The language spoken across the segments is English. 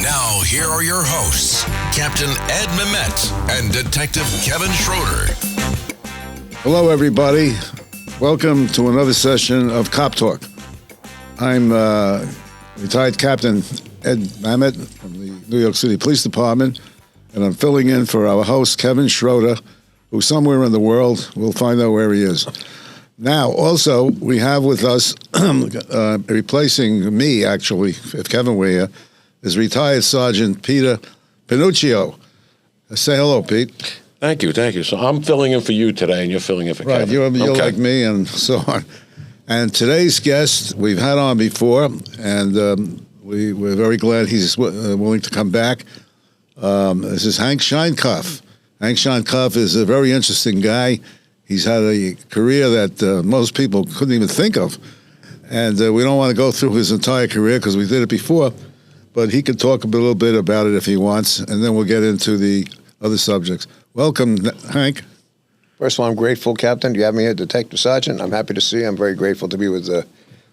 Now, here are your hosts, Captain Ed Mamet and Detective Kevin Schroeder. Hello, everybody. Welcome to another session of Cop Talk. I'm retired Captain Ed Mamet from the New York City Police Department, and I'm filling in for our host, Kevin Schroeder, who's somewhere in the world. We'll find out where he is. Now, also, we have with us, replacing me, actually, if Kevin were here, is retired Sergeant Peter Panuccio. Say hello, Pete. Thank you. So I'm filling in for you today, and you're filling in for Kevin. Right, you're like me, and so on. And today's guest we've had on before, and we're very glad he's willing to come back. This is Hank Sheinkopf. Hank Sheinkopf is a very interesting guy. He's had a career that most people couldn't even think of. And we don't want to go through his entire career because we did it before, but he could talk a little bit about it if he wants, and then we'll get into the other subjects. Welcome, Hank. First of all, I'm grateful, Captain. You have me here, Detective Sergeant. I'm happy to see you. I'm very grateful to be with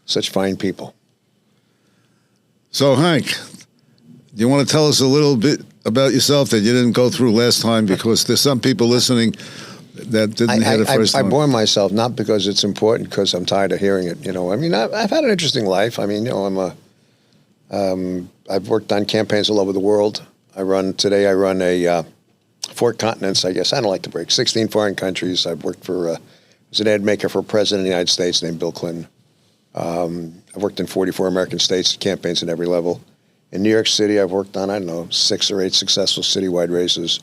such fine people. So, Hank, do you want to tell us a little bit about yourself that you didn't go through last time? Because there's some people listening that didn't hear the first time. I bore myself, not because it's important, because I'm tired of hearing it. I mean, I've had an interesting life. I mean, I've worked on campaigns all over the world. I run a 4 continents, I guess. I don't like to break. 16 foreign countries. I've worked for, was an ad maker for a president of the United States named Bill Clinton. I've worked in 44 American states, campaigns at every level. In New York City, I've worked on, 6 or 8 successful citywide races.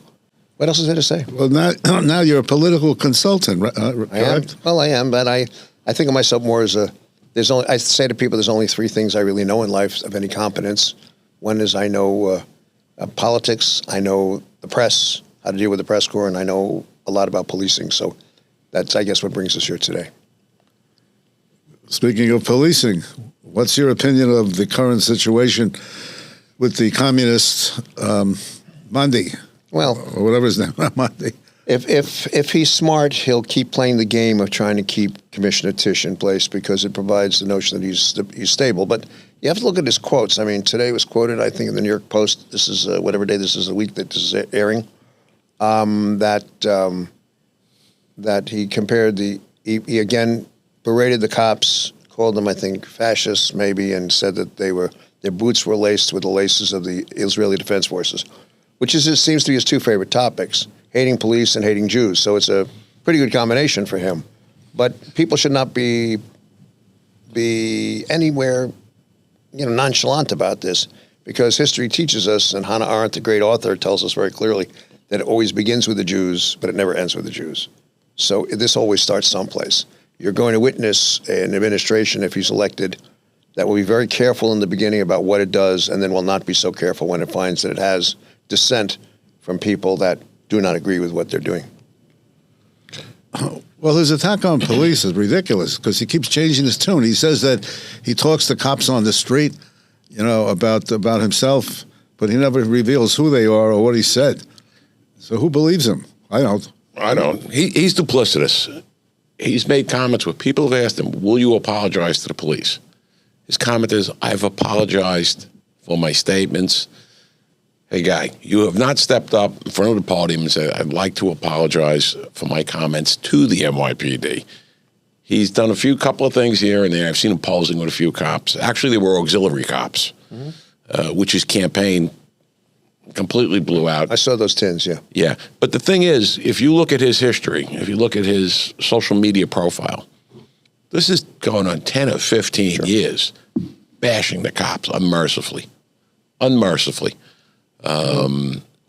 What else is there to say? Well, now you're a political consultant, correct? I am, but I think of myself more as I say to people, there's only 3 things I really know in life of any competence. One is I know politics, I know the press, how to deal with the press corps, and I know a lot about policing. So that's, I guess, what brings us here today. Speaking of policing, what's your opinion of the current situation with the communist Monday? Well, or whatever his name, Monday. If he's smart, he'll keep playing the game of trying to keep Commissioner Tisch in place because it provides the notion that he's stable. But you have to look at his quotes. I mean, today was quoted, I think, in the New York Post. This is whatever day this is, the week that this is airing. That he compared he again berated the cops, called them, I think, fascists maybe, and said that their boots were laced with the laces of the Israeli Defense Forces, which seems to be his 2 favorite topics, hating police and hating Jews. So it's a pretty good combination for him. But people should not be anywhere, nonchalant about this, because history teaches us, and Hannah Arendt, the great author, tells us very clearly that it always begins with the Jews, but it never ends with the Jews. So this always starts someplace. You're going to witness an administration, if he's elected, that will be very careful in the beginning about what it does, and then will not be so careful when it finds that it has dissent from people that do not agree with what they're doing. Well, his attack on police is ridiculous because he keeps changing his tune. He says that he talks to cops on the street, about himself, but he never reveals who they are or what he said. So who believes him? I don't. He's duplicitous. He's made comments where people have asked him, will you apologize to the police? His comment is, I've apologized for my statements. Hey, guy, you have not stepped up in front of the podium and said, I'd like to apologize for my comments to the NYPD. He's done a couple of things here and there. I've seen him posing with a few cops. Actually, they were auxiliary cops, which his campaign completely blew out. I saw those tins, yeah. Yeah, but the thing is, if you look at his history, if you look at his social media profile, this is going on 10 or 15 years, bashing the cops unmercifully.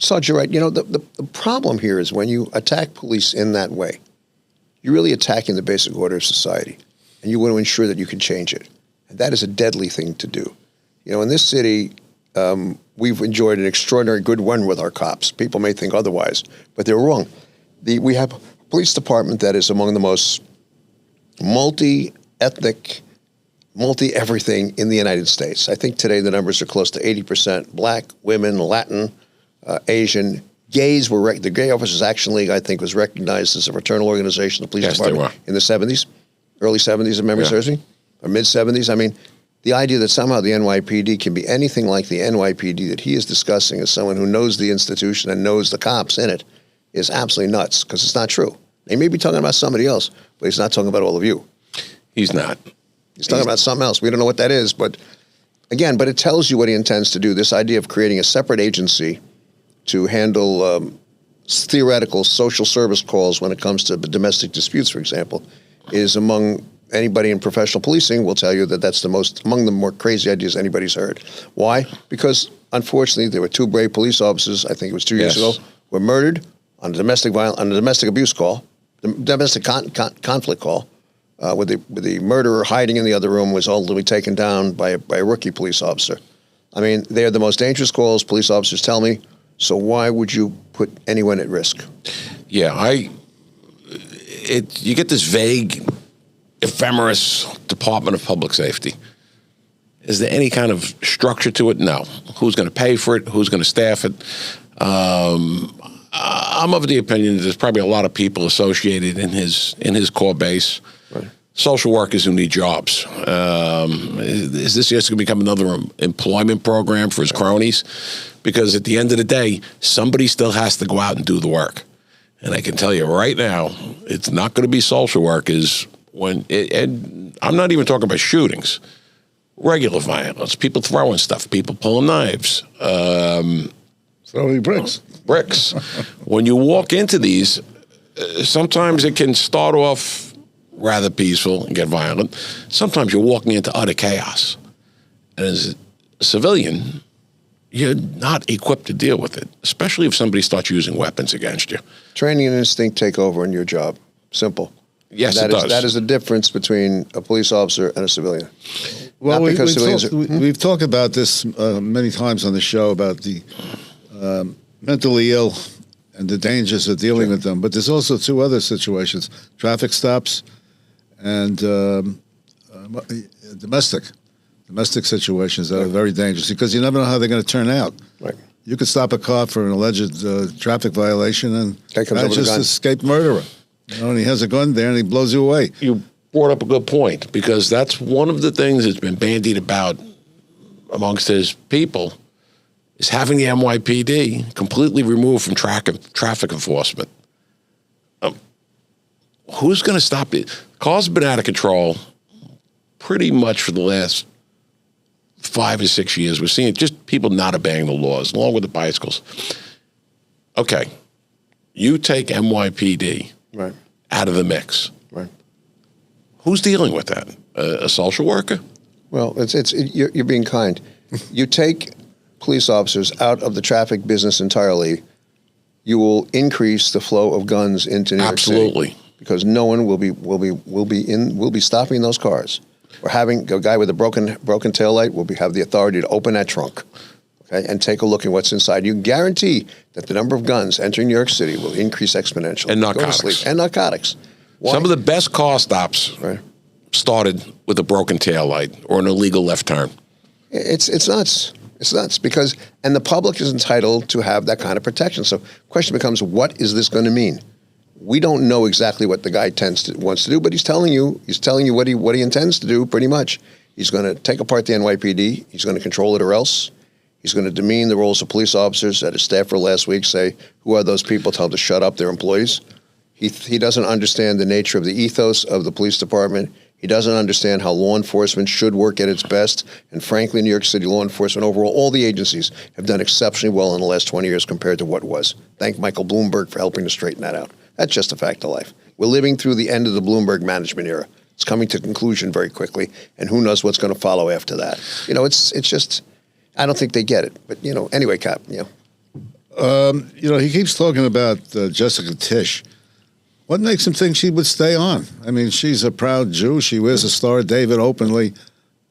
Sarge, you're right. The problem here is when you attack police in that way, you're really attacking the basic order of society, and you want to ensure that you can change it. And that is a deadly thing to do. In this city, we've enjoyed an extraordinary good run with our cops. People may think otherwise, but they're wrong. We have a police department that is among the most multi-ethnic, multi-everything in the United States. I think today the numbers are close to 80% Black, women, Latin, Asian. Gays were, the Gay Officers Action League, I think, was recognized as a fraternal organization, the police department, in the 70s, early 70s, if memory serves me, or mid-70s. I mean, the idea that somehow the NYPD can be anything like the NYPD that he is discussing as someone who knows the institution and knows the cops in it is absolutely nuts, because it's not true. He may be talking about somebody else, but he's not talking about all of you. He's not. He's talking about something else. We don't know what that is, but again, but it tells you what he intends to do. This idea of creating a separate agency to handle theoretical social service calls when it comes to domestic disputes, for example, is among anybody in professional policing will tell you that that's among the more crazy ideas anybody's heard. Why? Because unfortunately, there were 2 brave police officers, I think it was 2 years ago, were murdered on a domestic abuse call, the domestic conflict call, with the murderer hiding in the other room was ultimately taken down by a rookie police officer. I mean, they are the most dangerous calls, police officers tell me. So why would you put anyone at risk? Yeah, you get this vague, ephemeris Department of Public Safety. Is there any kind of structure to it? No. Who's going to pay for it? Who's going to staff it? I'm of the opinion that there's probably a lot of people associated in his core base. Right. Social workers who need jobs. Is this just going to become another employment program for his cronies? Because at the end of the day, somebody still has to go out and do the work. And I can tell you right now, it's not going to be social workers and I'm not even talking about shootings. Regular violence, people throwing stuff, people pulling knives. Throwing bricks. When you walk into these, sometimes it can start off rather peaceful and get violent. Sometimes you're walking into utter chaos. And as a civilian, you're not equipped to deal with it, especially if somebody starts using weapons against you. Training and instinct take over in your job. Simple. Yes, it does. That is the difference between a police officer and a civilian. Well, we've talked about this many times on the show about the mentally ill and the dangers of dealing with them. But there's also 2 other situations: traffic stops and domestic situations that are very dangerous because you never know how they're going to turn out. Right. You could stop a car for an alleged traffic violation and that's just an escaped murderer. You know, and he has a gun there and he blows you away. You brought up a good point, because that's one of the things that's been bandied about amongst his people, is having the NYPD completely removed from traffic enforcement. Who's going to stop it? Cars have been out of control pretty much for the last 5 or 6 years. We're seeing just people not obeying the laws, along with the bicycles. Okay, you take NYPD out of the mix. Right. Who's dealing with that? A social worker? Well, you're being kind. You take police officers out of the traffic business entirely, you will increase the flow of guns into New York City. Absolutely. Because no one will be stopping those cars. Or having a guy with a broken taillight will have the authority to open that trunk, okay, and take a look at what's inside. You guarantee that the number of guns entering New York City will increase exponentially. And narcotics. And narcotics. Why? Some of the best car stops started with a broken taillight or an illegal left turn. It's nuts. It's nuts because, and the public is entitled to have that kind of protection. So the question becomes, what is this going to mean? We don't know exactly what the guy wants to do, but he's telling you what he intends to do pretty much. He's going to take apart the NYPD. He's going to control it or else. He's going to demean the roles of police officers. At his staffer last week say, who are those people? Tell them to shut up, they're employees. He doesn't understand the nature of the ethos of the police department. He doesn't understand how law enforcement should work at its best. And frankly, New York City law enforcement overall, all the agencies have done exceptionally well in the last 20 years compared to what was. Thank Michael Bloomberg for helping to straighten that out. That's just a fact of life. We're living through the end of the Bloomberg management era. It's coming to conclusion very quickly, and who knows what's going to follow after that. You know, it's just, I don't think they get it. But, you know, anyway, Cap, you know. He keeps talking about Jessica Tisch. What makes him think she would stay on? I mean, she's a proud Jew. She wears a Star of David openly.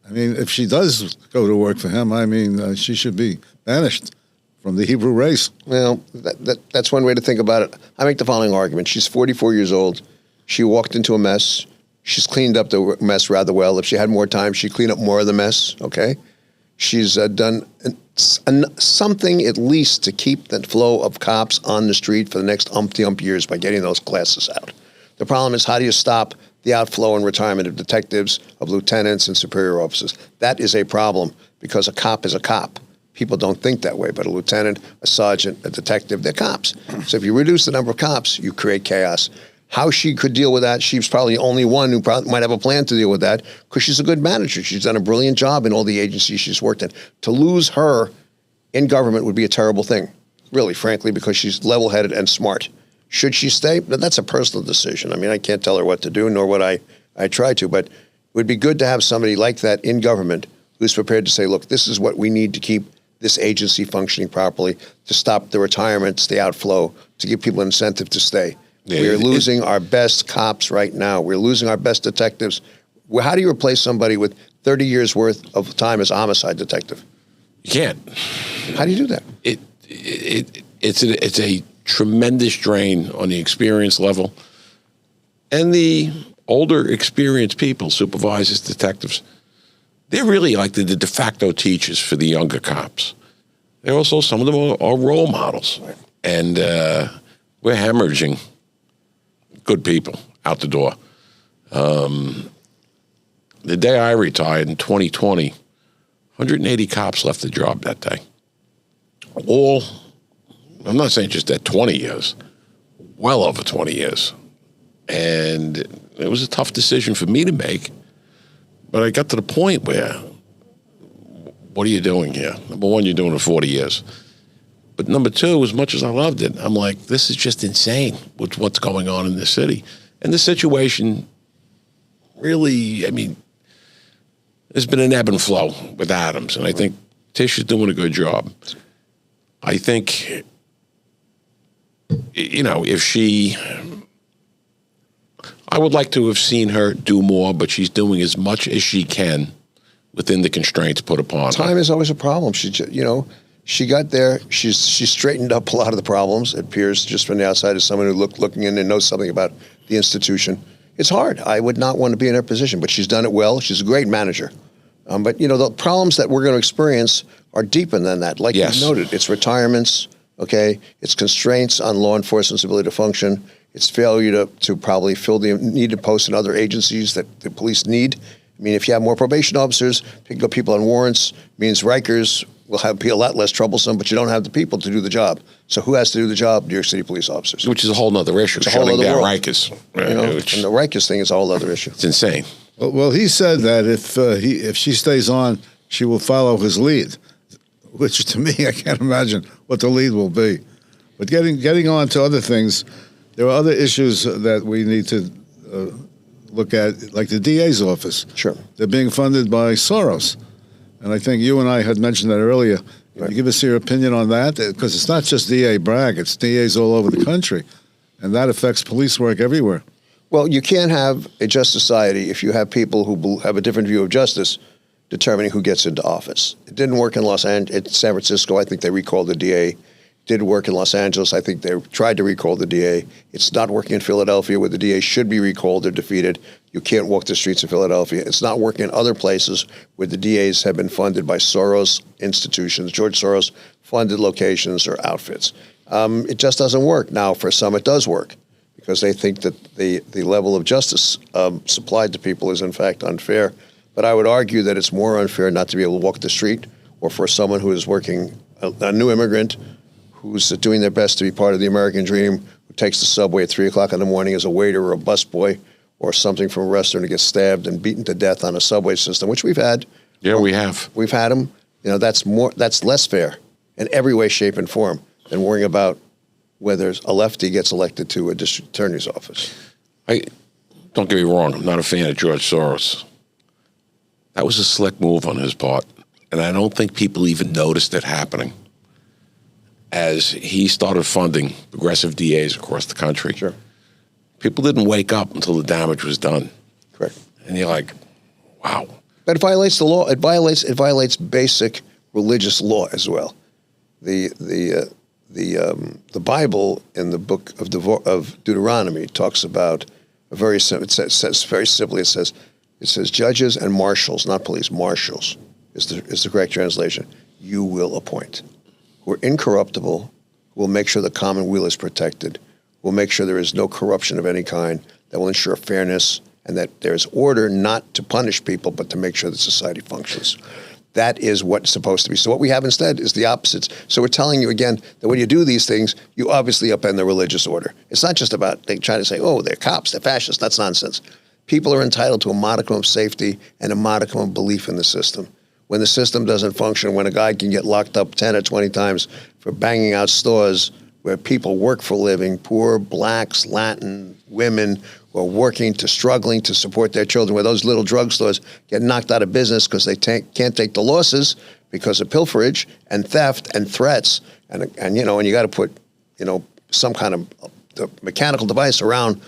I mean, if she does go to work for him, I mean, she should be banished from the Hebrew race. Well, that's one way to think about it. I make the following argument. She's 44 years old. She walked into a mess. She's cleaned up the mess rather well. If she had more time, she'd clean up more of the mess, okay? She's done something at least to keep the flow of cops on the street for the next umpty years by getting those classes out. The problem is, how do you stop the outflow and retirement of detectives, of lieutenants and superior officers. That is a problem because a cop is a cop. People don't think that way, but a lieutenant, a sergeant, a detective, they're cops. So if you reduce the number of cops, you create chaos. How she could deal with that, she's probably the only one who probably might have a plan to deal with that because she's a good manager. She's done a brilliant job in all the agencies she's worked in. To lose her in government would be a terrible thing, really, frankly, because she's level-headed and smart. Should she stay? That's a personal decision. I mean, I can't tell her what to do, nor would I try to, but it would be good to have somebody like that in government who's prepared to say, look, this is what we need to keep this agency functioning properly, to stop the retirements, the outflow, to give people an incentive to stay. Yeah, we're losing our best cops right now. We're losing our best detectives. How do you replace somebody with 30 years worth of time as a homicide detective? You can't. How do you do that? It's a tremendous drain on the experience level. And the older experienced people, supervisors, detectives, they're really like the de facto teachers for the younger cops. They're also, some of them are role models. Right. And we're hemorrhaging good people out the door. The day I retired in 2020, 180 cops left the job that day. All, I'm not saying just that 20 years, well over 20 years. And it was a tough decision for me to make. But I got to the point where, what are you doing here? Number one, you're doing it 40 years. But number two, as much as I loved it, I'm like, this is just insane with what's going on in this city. And the situation really, I mean, there's been an ebb and flow with Adams. And I think Tish is doing a good job. I think, you know, I would like to have seen her do more, but she's doing as much as she can within the constraints put upon her. Time is always a problem. She got there. She straightened up a lot of the problems. It appears just from the outside as someone who looking in and knows something about the institution. It's hard. I would not want to be in her position, but she's done it well. She's a great manager. But, you know, the problems that we're going to experience are deeper than that. Like you noted, it's retirements, okay? It's constraints on law enforcement's ability to function. It's failure to probably fill the needed posts in other agencies that the police need. I mean, if you have more probation officers, picking up people on warrants, means Rikers will be a lot less troublesome, but you don't have the people to do the job. So who has to do the job? New York City police officers. Which is a whole other issue. It's a whole other world. Rikers. You know, and the Rikers thing is a whole other issue. It's insane. Well, he said that if she stays on, she will follow his lead, which to me, I can't imagine what the lead will be. But getting on to other things, there are other issues that we need to look at, like the DA's office. Sure. They're being funded by Soros. And I think you and I had mentioned that earlier. Can you give us your opinion on that? Because it's not just DA Bragg, it's DAs all over the country. And that affects police work everywhere. Well, you can't have a just society if you have people who have a different view of justice determining who gets into office. It didn't work in San Francisco. I think they recalled the DA. It did work in Los Angeles. I think they tried to recall the DA. It's not working in Philadelphia, where the DA should be recalled or defeated. You can't walk the streets of Philadelphia. It's not working in other places where the DAs have been funded by Soros institutions, George Soros funded locations or outfits. It just doesn't work. Now, for some, it does work, because they think that the level of justice supplied to people is in fact unfair. But I would argue that it's more unfair not to be able to walk the street, or for someone who is working, a new immigrant who's doing their best to be part of the American dream, who takes the subway at 3 o'clock in the morning as a waiter or a busboy or something from a restaurant, and gets stabbed and beaten to death on a subway system, which we've had. Yeah, we have. We've had them. You know, that's less fair in every way, shape, and form than worrying about whether a lefty gets elected to a district attorney's office. Don't get me wrong, I'm not a fan of George Soros. That was a slick move on his part, and I don't think people even noticed it happening as he started funding progressive DAs across the country. Sure. People didn't wake up until the damage was done. Correct. And you're like, wow. But it violates the law. It violates basic religious law as well. The Bible in the book of Deuteronomy talks about it says very simply, it says judges and marshals, not police, marshals is the correct translation. You will appoint, who are incorruptible, who will make sure the commonweal is protected, will make sure there is no corruption of any kind, that will ensure fairness and that there's order not to punish people, but to make sure that society functions. That is what's supposed to be. So what we have instead is the opposites. So we're telling you again that when you do these things, you obviously upend the religious order. It's not just about they try to say, oh, they're cops, they're fascists. That's nonsense. People are entitled to a modicum of safety and a modicum of belief in the system. When the system doesn't function, when a guy can get locked up 10 or 20 times for banging out stores where people work for a living, poor blacks, Latin, women who are working to struggling to support their children, where those little drugstores get knocked out of business because they can't take the losses because of pilferage and theft and threats, and you got to put some kind of the mechanical device around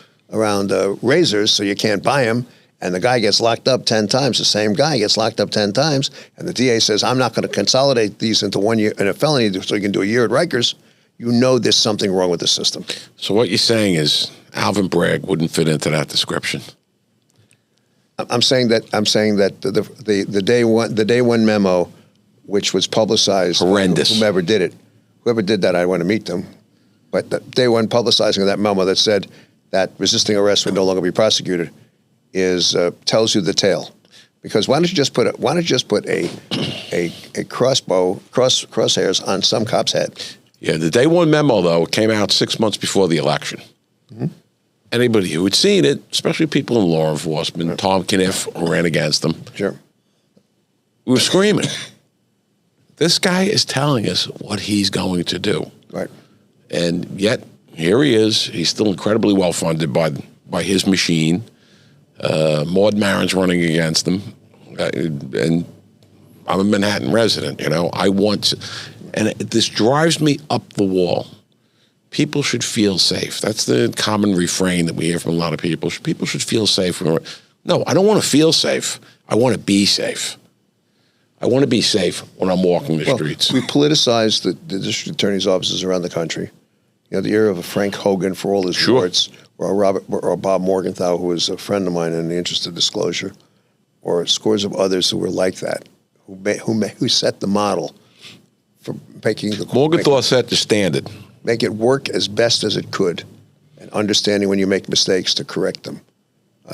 razors so you can't buy them, and the guy gets locked up 10 times. The same guy gets locked up 10 times, and the DA says, I'm not going to consolidate these into 1 year in a felony so you can do a year at Rikers. You know there's something wrong with the system. So what you're saying is Alvin Bragg wouldn't fit into that description. I'm saying that the day one memo, which was publicized, horrendous. Whoever did that, I want to meet them. But the day one publicizing of that memo that said that resisting arrest would no longer be prosecuted tells you the tale. Because why don't you just put a crosshairs on some cop's head? Yeah, the day one memo, though, came out 6 months before the election. Mm-hmm. Anybody who had seen it, especially people in law enforcement, Tom Kniff, who ran against them, sure, we were screaming. This guy is telling us what he's going to do. Right. And yet, here he is. He's still incredibly well-funded by his machine. Maud Maron's running against him. And I'm a Manhattan resident, and this drives me up the wall. People should feel safe. That's the common refrain that we hear from a lot of people. People should feel safe. No, I don't want to feel safe. I want to be safe. I want to be safe when I'm walking the streets. We politicize the district attorney's offices around the country. The era of Frank Hogan for all his warts, or Bob Morgenthau, who was a friend of mine in the interest of disclosure, or scores of others who were like that, who set the model for making the Morgenthau set the standard. Make it work as best as it could, and understanding when you make mistakes to correct them.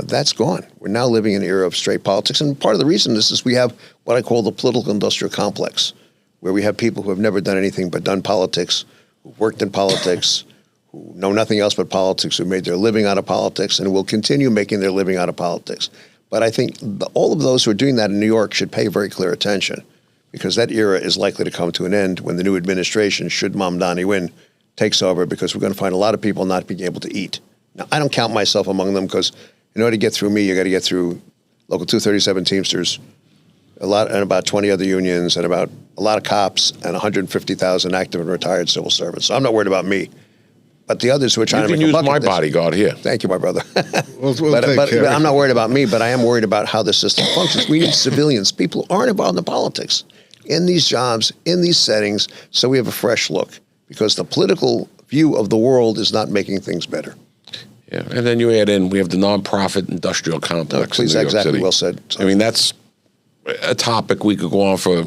That's gone. We're now living in an era of straight politics, and part of the reason is we have what I call the political industrial complex, where we have people who have never done anything but done politics, who worked in politics, who know nothing else but politics, who made their living out of politics, and will continue making their living out of politics. But I think all of those who are doing that in New York should pay very clear attention, because that era is likely to come to an end when the new administration, should Mamdani win, takes over, because we're going to find a lot of people not being able to eat. Now, I don't count myself among them, because in order to get through me, you got to get through Local 237 Teamsters, and about 20 other unions, and about a lot of cops, and 150,000 active and retired civil servants. So I'm not worried about me. But the others who are trying to make a buck use my bodyguard here. Thank you, my brother. We'll but I'm not worried about me, but I am worried about how the system functions. We need civilians, people who aren't involved in the politics, in these jobs, in these settings, so we have a fresh look. Because the political view of the world is not making things better. Yeah, and then you add in, we have the nonprofit industrial complex in New York exactly City. Well said. I mean, that's a topic we could go on for,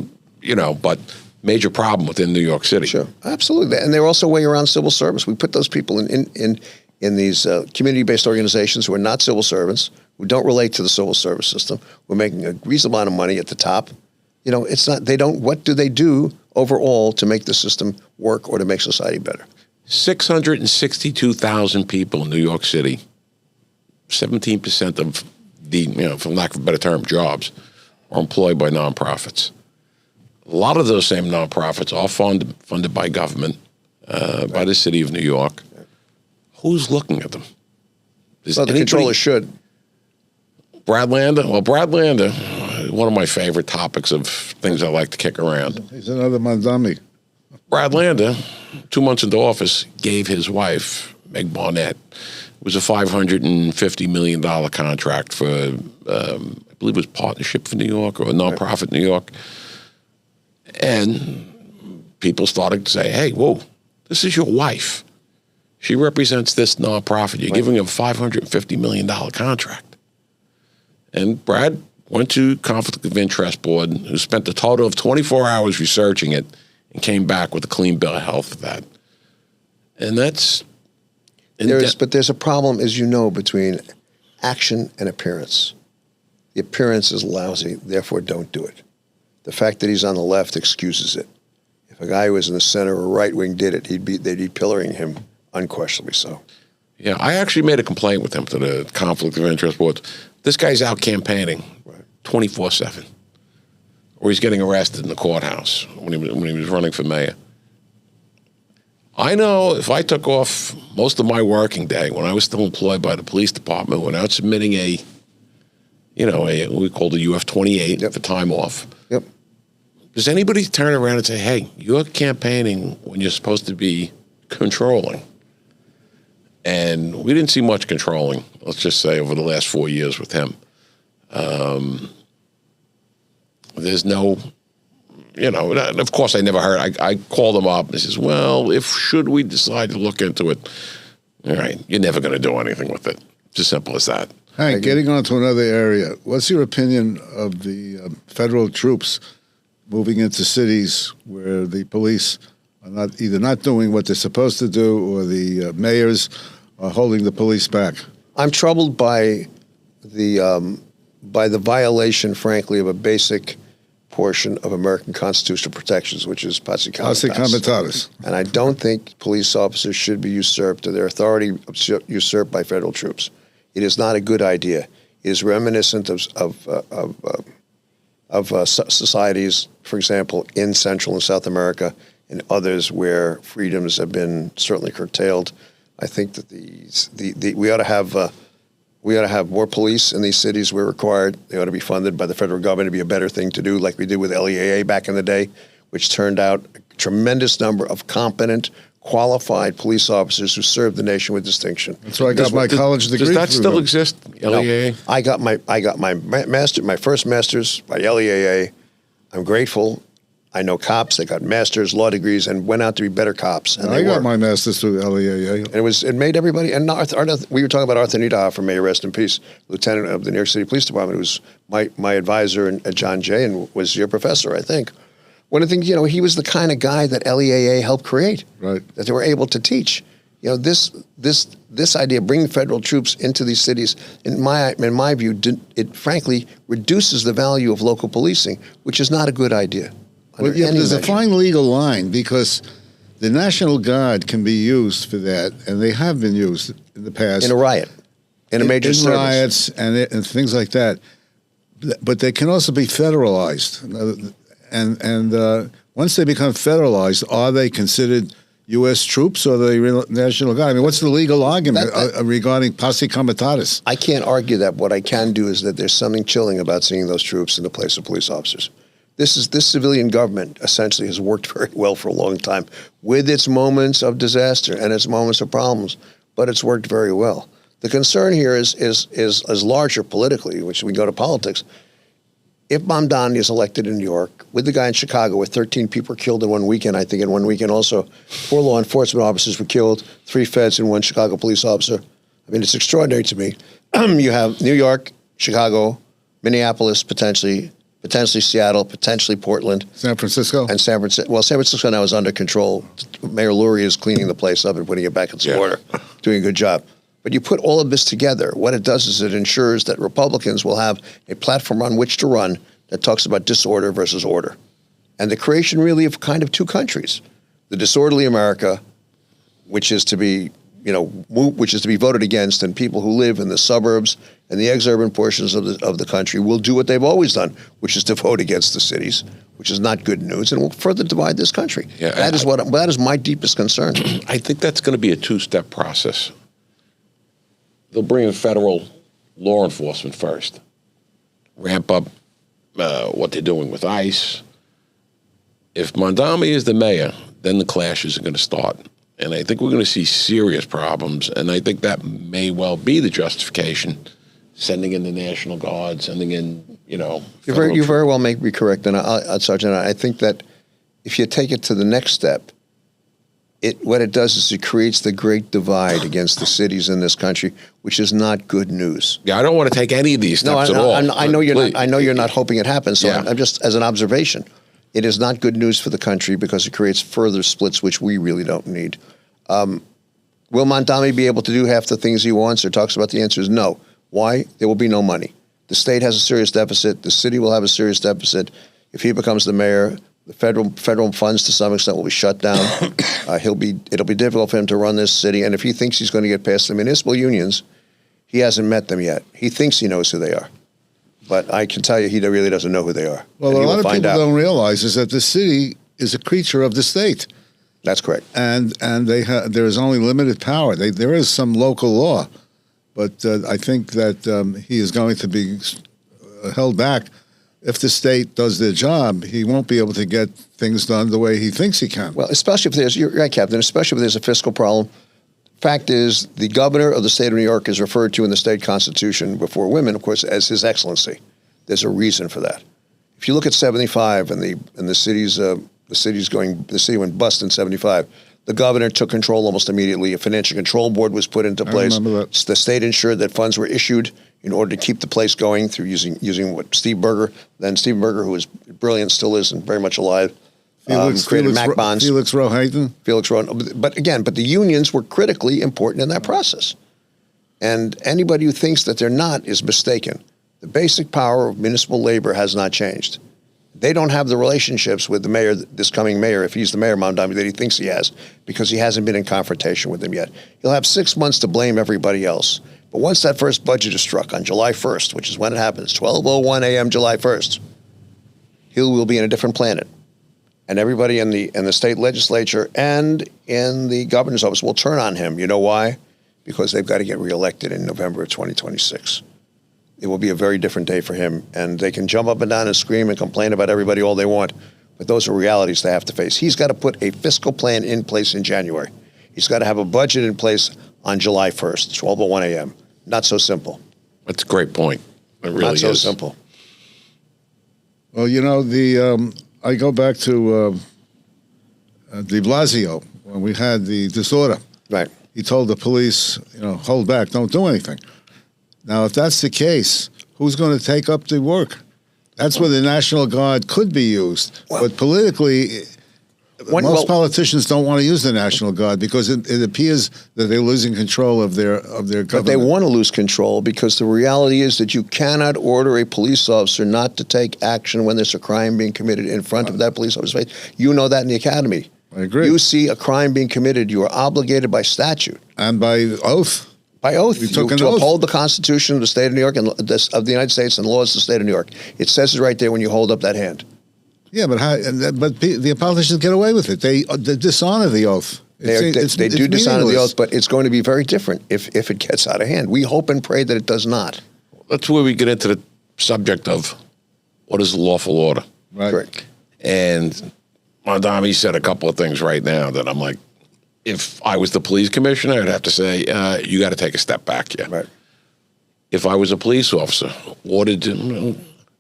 but major problem within New York City. Sure, absolutely. And they're also a way around civil service. We put those people in these community-based organizations who are not civil servants, who don't relate to the civil service system. We're making a reasonable amount of money at the top. It's not, what do they do overall to make the system work or to make society better? 662,000 people in New York City, 17% of the, for lack of a better term, jobs are employed by nonprofits. A lot of those same nonprofits are funded by government, by the city of New York. Who's looking at them? The controller should. Brad Lander? Well, Brad Lander, one of my favorite topics of things I like to kick around. He's another Mandami. Brad Lander, 2 months into office, gave his wife, Meg Barnett, it was a $550 million contract for, I believe it was Partnership for New York or a nonprofit in New York. And people started to say, hey, whoa, this is your wife. She represents this nonprofit. You're giving her a $550 million contract. And Brad went to Conflict of Interest Board, who spent a total of 24 hours researching it, and came back with a clean bill of health for that. And that's... But there's a problem, as you know, between action and appearance. The appearance is lousy, therefore don't do it. The fact that he's on the left excuses it. If a guy who was in the center or right wing did it, they'd be pillorying him, unquestionably so. Yeah, I actually made a complaint with him to the conflict of interest board. This guy's out campaigning 24/7, or he's getting arrested in the courthouse when he was running for mayor. I know if I took off most of my working day when I was still employed by the police department without submitting what we called a UF-28 for time off. Yep. Does anybody turn around and say, hey, you're campaigning when you're supposed to be controlling? And we didn't see much controlling, let's just say, over the last 4 years with him. There's no, of course I never heard. I called him up and he says, well, should we decide to look into it, all right, you're never going to do anything with it. It's as simple as that. Hank, getting on to another area, what's your opinion of the federal troops moving into cities where the police are either not doing what they're supposed to do or the mayors are holding the police back? I'm troubled by the violation, frankly, of a basic portion of American constitutional protections, which is posse comitatus. And I don't think police officers should be usurped or their authority usurped by federal troops. It is not a good idea. It is reminiscent of societies, for example, in Central and South America and others where freedoms have been certainly curtailed. I think that we ought to have more police in these cities where required. They ought to be funded by the federal government. It'd be a better thing to do, like we did with LEAA back in the day, which turned out a tremendous number of competent, qualified police officers who served the nation with distinction. That's why I got my college degree. Does that still exist, LEAA? No, I got my first master's by LEAA. I'm grateful. I know cops that got master's, law degrees, and went out to be better cops. And I got my master's through LEAA. And it made everybody. And we were talking about Arthur Niederhofer, may he rest in peace, lieutenant of the New York City Police Department, who was my advisor at John Jay and was your professor, I think. One of the things, he was the kind of guy that LEAA helped create, right? That they were able to teach. This idea of bringing federal troops into these cities, in my view, it frankly reduces the value of local policing, which is not a good idea. Well, yeah, there's a fine legal line because the National Guard can be used for that, and they have been used in the past. In a riot, in a major service. Riots and things like that. But they can also be federalized. And once they become federalized, are they considered U.S. troops or the National Guard? I mean, what's the legal argument regarding posse comitatus? I can't argue that. What I can do is that there's something chilling about seeing those troops in the place of police officers. This civilian government essentially has worked very well for a long time, with its moments of disaster and its moments of problems, but it's worked very well. The concern here is larger politically, which we go to politics. If Mamdani is elected in New York, with the guy in Chicago where 13 people were killed in one weekend, I think in one weekend also 4 law enforcement officers were killed, 3 feds and 1 Chicago police officer. I mean, it's extraordinary to me. You have New York, Chicago, Minneapolis, potentially Seattle, potentially Portland. San Francisco? And San Francisco. Well, San Francisco now is under control. Mayor Lurie is cleaning the place up and putting it back in order, doing a good job. But you put all of this together, what it does is it ensures that Republicans will have a platform on which to run that talks about disorder versus order. And the creation really of kind of 2 countries. The disorderly America, which is to be, voted against, and people who live in the suburbs and the exurban portions of the country will do what they've always done, which is to vote against the cities, which is not good news, and will further divide this country. Yeah, that is my deepest concern. I think that's going to be a 2-step process. They'll bring in federal law enforcement first, ramp up what they're doing with ICE. If Mamdani is the mayor, then the clashes are going to start. And I think we're going to see serious problems, and I think that may well be the justification, sending in the National Guard, sending in, You very well may be correct, and Sergeant, I think that if you take it to the next step, what it does is it creates the great divide against the cities in this country, which is not good news. Yeah, I don't want to take any of these steps at all. I know you're not hoping it happens. So I'm just, as an observation, it is not good news for the country because it creates further splits, which we really don't need. Will Mamdani be able to do half the things he wants or talks about? The answer is no. Why? There will be no money. The state has a serious deficit. The city will have a serious deficit. If he becomes the mayor, the federal funds to some extent will be shut down. It'll be difficult for him to run this city. And if he thinks he's going to get past the municipal unions, he hasn't met them yet. He thinks he knows who they are. But I can tell you he really doesn't know who they are. Well, a lot of people don't realize is that the city is a creature of the state. That's correct. And there is only limited power. There is some local law, but I think that he is going to be held back. If the state does their job, he won't be able to get things done the way he thinks he can. Well, especially if you're right, Captain, especially if there's a fiscal problem. Fact is, the governor of the state of New York is referred to in the state constitution before women, of course, as His Excellency. There's a reason for that. If you look at 75 and the city went bust in 75, the governor took control almost immediately. A financial control board was put into place. I remember that. The state ensured that funds were issued in order to keep the place going through using what Steve Berger, who was brilliant, still is and very much alive, created MAC bonds. Felix Rohathan. But the unions were critically important in that process. And anybody who thinks that they're not is mistaken. The basic power of municipal labor has not changed. They don't have the relationships with the mayor, this coming mayor, if he's the mayor, Mondami, that he thinks he has, because he hasn't been in confrontation with them yet. He'll have 6 months to blame everybody else. But once that first budget is struck on July 1st, which is when it happens, 12:01 a.m. July 1st, he will be in a different planet. And everybody in the state legislature and in the governor's office will turn on him. You know why? Because they've got to get reelected in November of 2026. It will be a very different day for him. And they can jump up and down and scream and complain about everybody all they want, but those are realities they have to face. He's got to put a fiscal plan in place in January. He's got to have a budget in place on July 1st, 12:01 a.m. Not so simple. That's a great point. It really Not so is. simple. Well, you know, I go back to de Blasio when we had the disorder. Right. He told the police, hold back, don't do anything. Now, if that's the case, who's going to take up the work? That's where the National Guard could be used. Well, but politically, most politicians don't want to use the National Guard because it appears that they're losing control of their government. But they want to lose control because the reality is that you cannot order a police officer not to take action when there's a crime being committed in front of that police officer's face. You know that in the academy. I agree. You see a crime being committed, you are obligated by statute. And by oath. By oath, to uphold the Constitution of the state of New York and of the United States and laws of the state of New York. It says it right there when you hold up that hand. Yeah, but the politicians get away with it. They dishonor the oath. They do dishonor the oath, but it's going to be very different if it gets out of hand. We hope and pray that it does not. That's where we get into the subject of what is lawful order. Right. Correct. And Mondami said a couple of things right now that I'm like, if I was the police commissioner, I'd have to say, you got to take a step back here. Right. If I was a police officer, ordered to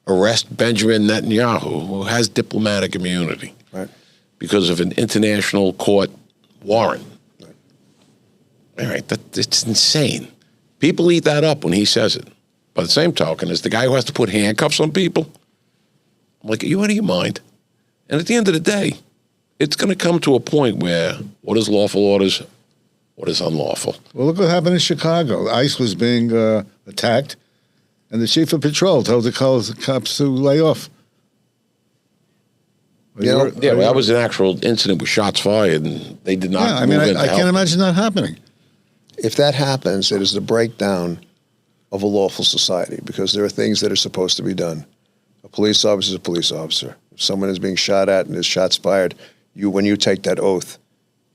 arrest Benjamin Netanyahu, who has diplomatic immunity, right, because of an international court warrant. Right. All right, it's insane. People eat that up when he says it. By the same token, as the guy who has to put handcuffs on people, I'm like, are you out of your mind? And at the end of the day, it's going to come to a point where what is lawful orders, what is unlawful. Well, look what happened in Chicago. ICE was being attacked, and the chief of patrol told the cops to lay off. That was an actual incident with shots fired, and they did not. I can't imagine that happening. If that happens, it is the breakdown of a lawful society because there are things that are supposed to be done. A police officer is a police officer. If someone is being shot at and there's shots fired, when you take that oath,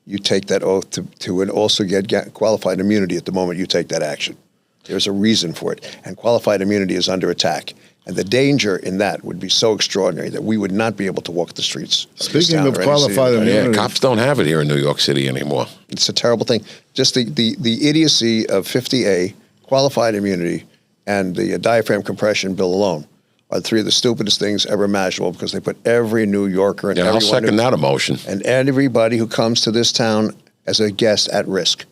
to also get qualified immunity at the moment you take that action. There's a reason for it. And qualified immunity is under attack. And the danger in that would be so extraordinary that we would not be able to walk the streets. Speaking of qualified immunity. Cops don't have it here in New York City anymore. It's a terrible thing. Just the idiocy of 50A, qualified immunity, and the diaphragm compression bill alone are three of the stupidest things ever imaginable because they put every New Yorker and I'll second that emotion. And everybody who comes to this town as a guest at risk.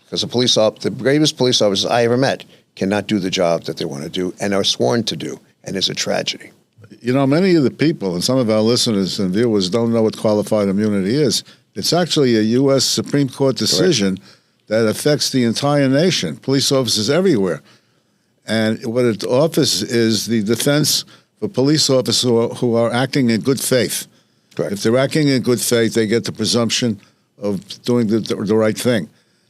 Because the bravest police officers I ever met cannot do the job that they want to do and are sworn to do, and it's a tragedy. You know, many of the people and some of our listeners and viewers don't know what qualified immunity is. It's actually a U.S. Supreme Court decision that affects the entire nation, police officers everywhere. And what it offers is the defense for police officers who are acting in good faith. Correct. If they're acting in good faith, they get the presumption of doing the right thing.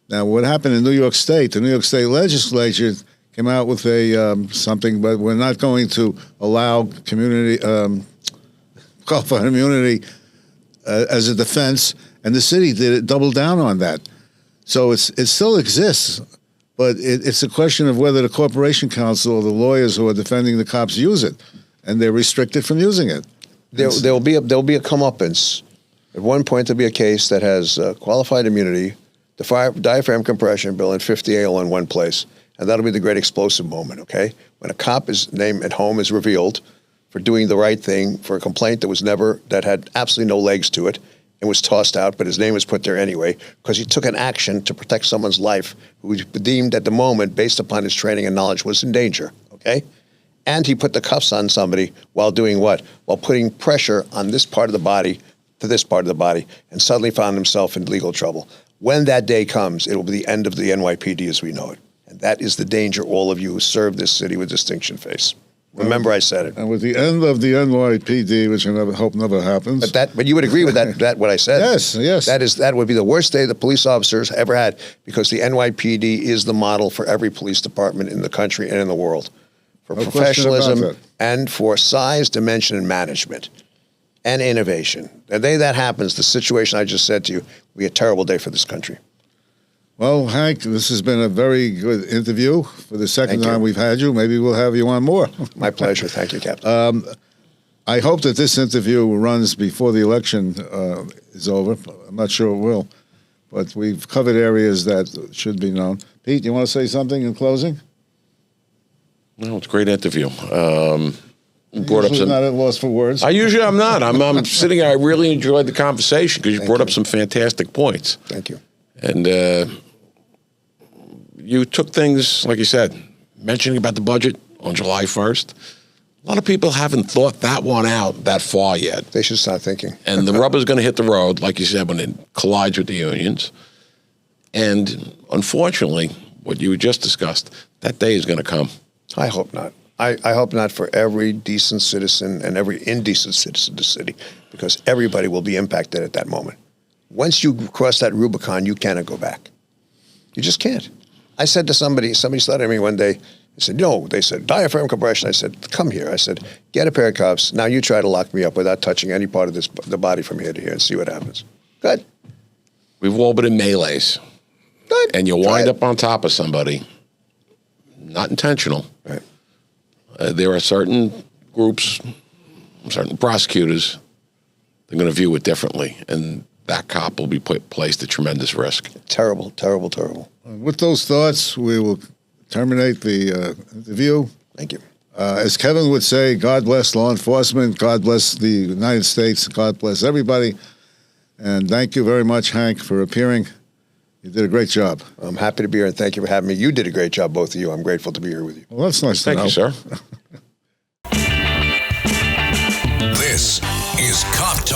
Now, what happened in New York State, the New York State legislature came out with a something, but we're not going to allow community qualified immunity as a defense, and the city did it, doubled down on that. So it still exists, but it's a question of whether the Corporation Counsel or the lawyers who are defending the cops use it, and they're restricted from using it. There'll be a comeuppance. At one point, there'll be a case that has qualified immunity, the diaphragm compression bill, and 50A all in one place. And that'll be the great explosive moment, okay? When a cop's name at home is revealed for doing the right thing for a complaint that had absolutely no legs to it and was tossed out, but his name was put there anyway because he took an action to protect someone's life who was deemed at the moment, based upon his training and knowledge, was in danger, okay? And he put the cuffs on somebody while doing what? While putting pressure on this part of the body to this part of the body, and suddenly found himself in legal trouble. When that day comes, it will be the end of the NYPD as we know it. And that is the danger all of you who serve this city with distinction face. Remember, I said it. And with the end of the NYPD, which I hope never happens. But you would agree with that what I said? Yes. That would be the worst day the police officers ever had, because the NYPD is the model for every police department in the country and in the world, for professionalism and for size, dimension, and management, and innovation. The day that happens, the situation I just said to you, will be a terrible day for this country. Well, Hank, this has been a very good interview. For the second time we've had you, maybe we'll have you on more. My pleasure. Thank you, Captain. I hope that this interview runs before the election is over. I'm not sure it will, but we've covered areas that should be known. Pete, you want to say something in closing? No, it's a great interview. Brought up some, not at loss for words. I'm not. I'm sitting here. I really enjoyed the conversation because you brought up some fantastic points. Thank you. And you took things, like you said, mentioning about the budget on July 1st. A lot of people haven't thought that one out that far yet. They should start thinking. And the rubber's going to hit the road, like you said, when it collides with the unions. And unfortunately, what you just discussed, that day is going to come. I hope not. I hope not for every decent citizen and every indecent citizen of the city, because everybody will be impacted at that moment. Once you cross that Rubicon, you cannot go back. You just can't. I said to somebody started me one day, I said, no, they said, diaphragm compression. I said, come here. I said, get a pair of cuffs. Now you try to lock me up without touching any part of the body from here to here and see what happens. Good. We've all been in melees. Good. And you wind up on top of somebody, not intentional. Right. There are certain groups, certain prosecutors, they're going to view it differently. And that cop will be placed at tremendous risk. Terrible, terrible, terrible. With those thoughts, we will terminate the interview. Thank you. As Kevin would say, God bless law enforcement, God bless the United States, God bless everybody. And thank you very much, Hank, for appearing. You did a great job. I'm happy to be here, and thank you for having me. You did a great job, both of you. I'm grateful to be here with you. Well, that's nice to know. Thank you, sir. This is Cop Talk.